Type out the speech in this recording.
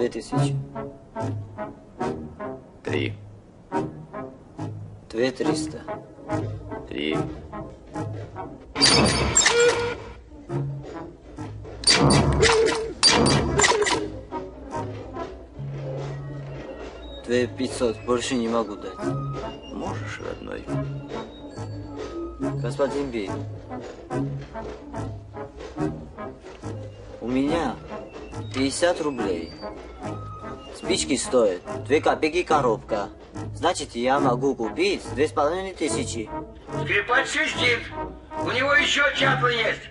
2000. 3. 2300. 3. Две 500. Больше не могу дать. Можешь, родной? Господин Би, у меня 50 рублей. Спички стоят 2 копейки коробка. Значит, я могу купить 2500. Скрипач свистит. У него еще чапла есть.